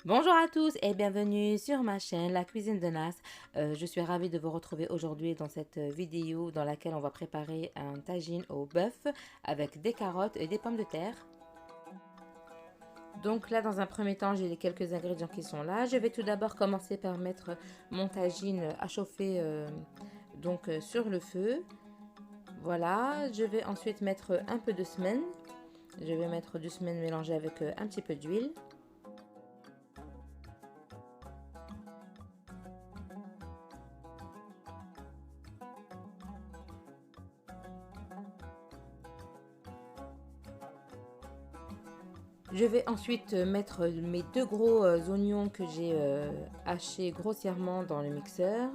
Bonjour à tous et bienvenue sur ma chaîne La Cuisine de Nas. Je suis ravie de vous retrouver aujourd'hui dans cette vidéo dans laquelle on va préparer un tagine au bœuf avec des carottes et des pommes de terre. Donc là, dans un premier temps, j'ai les quelques ingrédients qui sont là. Je vais tout d'abord commencer par mettre mon tagine à chauffer sur le feu. Voilà, je vais ensuite mettre un peu de semaine. Je vais mettre du semaine mélangé avec un petit peu d'huile. Je vais ensuite mettre mes deux gros oignons que j'ai hachés grossièrement dans le mixeur.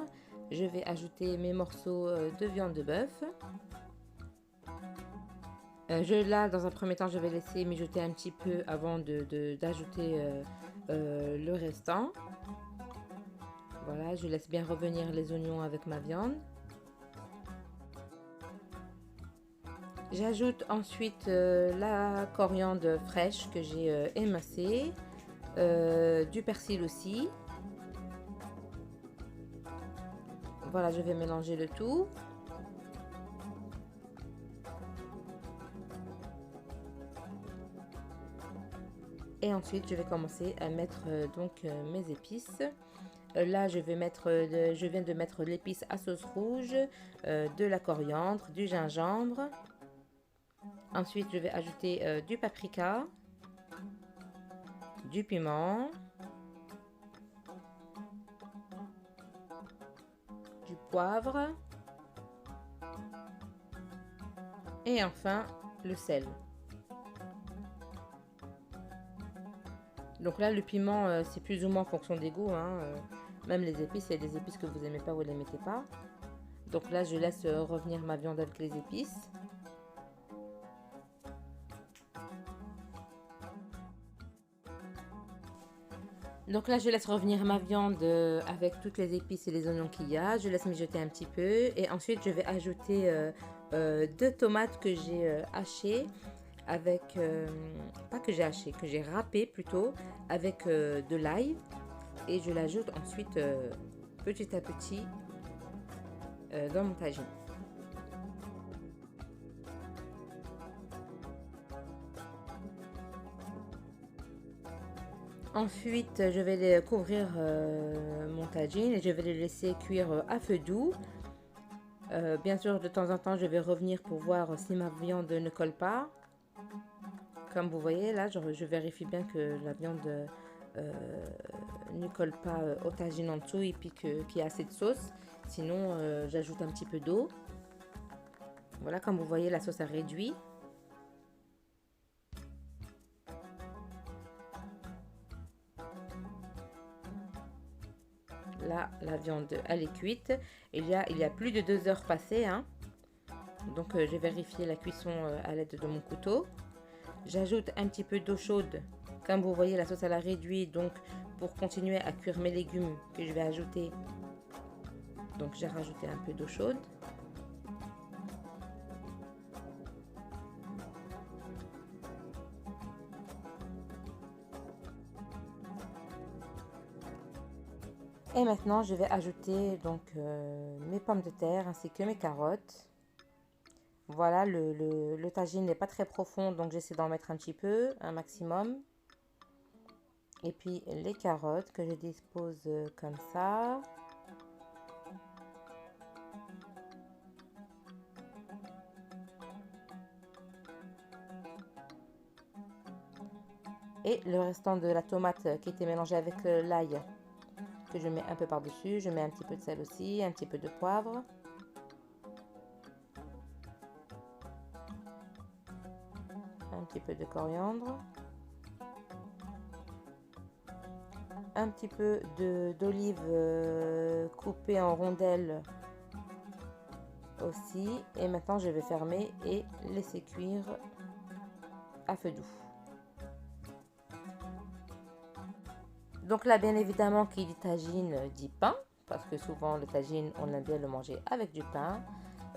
Je vais ajouter mes morceaux de viande de bœuf. Là, dans un premier temps, je vais laisser mijoter un petit peu avant d'ajouter le restant. Voilà, je laisse bien revenir les oignons avec ma viande. J'ajoute ensuite la coriandre fraîche que j'ai émincée, du persil aussi. Voilà, je vais mélanger le tout. Et ensuite, je vais commencer à mettre mes épices. Là, je viens de mettre l'épice à sauce rouge, de la coriandre, du gingembre. Ensuite, je vais ajouter du paprika, du piment, du poivre et enfin le sel. Donc là, le piment, c'est plus ou moins en fonction des goûts, hein. Même les épices, il y a des épices que vous n'aimez pas, vous ne les mettez pas. Donc là, je laisse revenir ma viande avec les épices. Donc là, je laisse revenir ma viande avec toutes les épices et les oignons qu'il y a. Je laisse mijoter un petit peu. Et ensuite, je vais ajouter deux tomates que j'ai hachées avec... pas que j'ai haché, que j'ai râpé plutôt, avec de l'ail. Et je l'ajoute ensuite petit à petit dans mon tagine. Ensuite, je vais couvrir mon tagine et je vais les laisser cuire à feu doux. Bien sûr, de temps en temps, je vais revenir pour voir si ma viande ne colle pas. Comme vous voyez, là, je vérifie bien que la viande ne colle pas au tagine en dessous et puis qu'il y a assez de sauce. Sinon, j'ajoute un petit peu d'eau. Voilà, comme vous voyez, la sauce a réduit. Là, la viande, elle est cuite. Il y a plus de 2 heures passées, hein. Donc, j'ai vérifié la cuisson à l'aide de mon couteau. J'ajoute un petit peu d'eau chaude. Comme vous voyez, la sauce elle a réduit. Donc, pour continuer à cuire mes légumes que je vais ajouter, donc j'ai rajouté un peu d'eau chaude. Et maintenant, je vais ajouter mes pommes de terre ainsi que mes carottes. Voilà, le tagine n'est pas très profond, donc j'essaie d'en mettre un petit peu, un maximum. Et puis les carottes que je dispose comme ça. Et le restant de la tomate qui était mélangée avec l'ail que je mets un peu par-dessus. Je mets un petit peu de sel aussi, un petit peu de poivre. Un petit peu de coriandre. Un petit peu d'olive coupée en rondelles aussi. Et maintenant, je vais fermer et laisser cuire à feu doux. Donc là, bien évidemment, qui dit tagine dit pain, parce que souvent le tagine, on aime bien le manger avec du pain.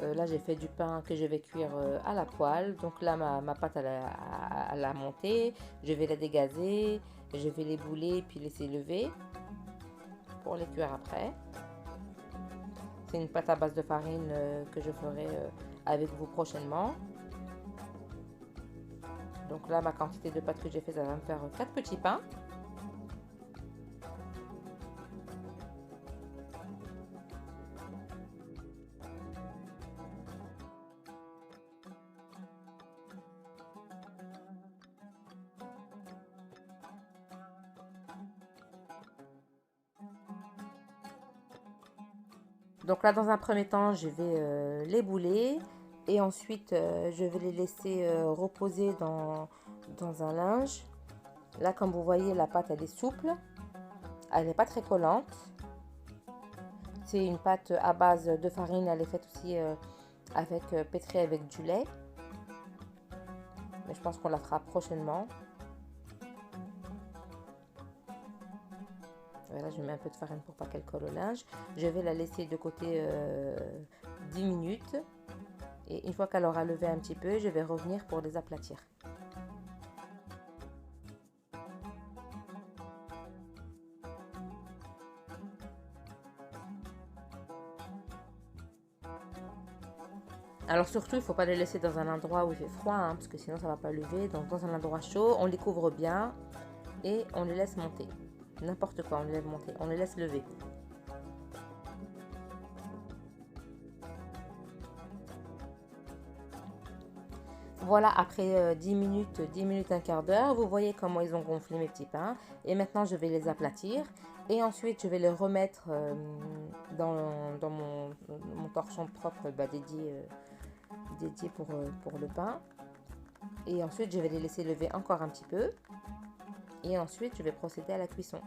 Là, j'ai fait du pain que je vais cuire à la poêle. Donc là, ma pâte, elle a monté. Je vais la dégazer. Je vais les bouler puis laisser lever pour les cuire après. C'est une pâte à base de farine que je ferai avec vous prochainement. Donc là, ma quantité de pâte que j'ai fait, ça va me faire 4 petits pains. Donc là, dans un premier temps, je vais les bouler et ensuite, je vais les laisser reposer dans un linge. Là, comme vous voyez, la pâte, elle est souple. Elle n'est pas très collante. C'est une pâte à base de farine. Elle est faite aussi avec pétrie avec du lait. Mais je pense qu'on la fera prochainement. Voilà, je mets un peu de farine pour pas qu'elle colle au linge. Je vais la laisser de côté 10 minutes. Et une fois qu'elle aura levé un petit peu, je vais revenir pour les aplatir. Alors surtout, il ne faut pas les laisser dans un endroit où il fait froid, hein, parce que sinon ça ne va pas lever. Donc dans un endroit chaud, on les couvre bien et on les laisse monter. N'importe quoi, on les laisse monter, on les laisse lever. Voilà, après 10 minutes, un quart d'heure, vous voyez comment ils ont gonflé mes petits pains. Et maintenant, je vais les aplatir. Et ensuite, je vais les remettre dans mon torchon propre dédié pour le pain. Et ensuite, je vais les laisser lever encore un petit peu. Et ensuite, je vais procéder à la cuisson.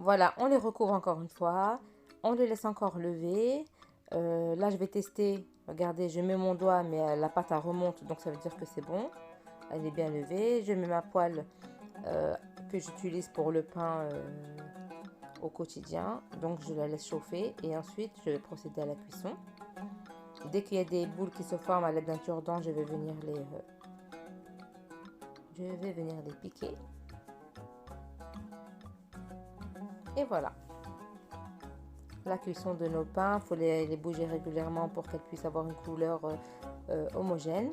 Voilà, on les recouvre encore une fois. On les laisse encore lever. Là, je vais tester. Regardez, je mets mon doigt, mais la pâte elle remonte, donc ça veut dire que c'est bon. Elle est bien levée. Je mets ma poêle que j'utilise pour le pain au quotidien. Donc, je la laisse chauffer et ensuite, je vais procéder à la cuisson. Dès qu'il y a des boules qui se forment à l'aide d'un cure-dent, je vais venir les piquer. Et voilà. La cuisson de nos pains, il faut les bouger régulièrement pour qu'elles puissent avoir une couleur homogène.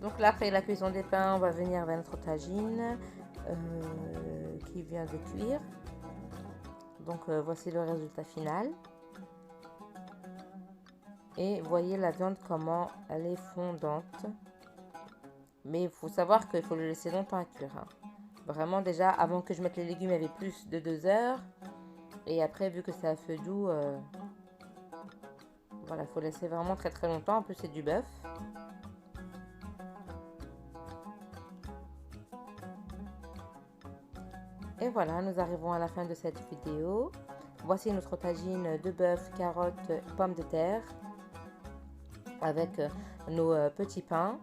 Donc là, après la cuisson des pains, on va venir vers notre tagine qui vient de cuire. Donc voici le résultat final. Et voyez la viande comment elle est fondante. Mais il faut savoir qu'il faut le laisser longtemps à cuire, hein. Vraiment déjà, avant que je mette les légumes, il y avait plus de 2 heures. Et après, vu que c'est à feu doux, voilà, il faut laisser vraiment très très longtemps. En plus, c'est du bœuf. Et voilà, nous arrivons à la fin de cette vidéo. Voici notre tagine de bœuf, carottes, pommes de terre. avec nos petits pains.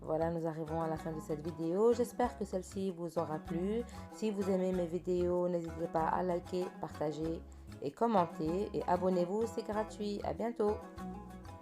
Voilà, nous arrivons à la fin de cette vidéo. J'espère que celle-ci vous aura plu. Si vous aimez mes vidéos, n'hésitez pas à liker, partager et commenter. Et abonnez-vous, c'est gratuit. À bientôt.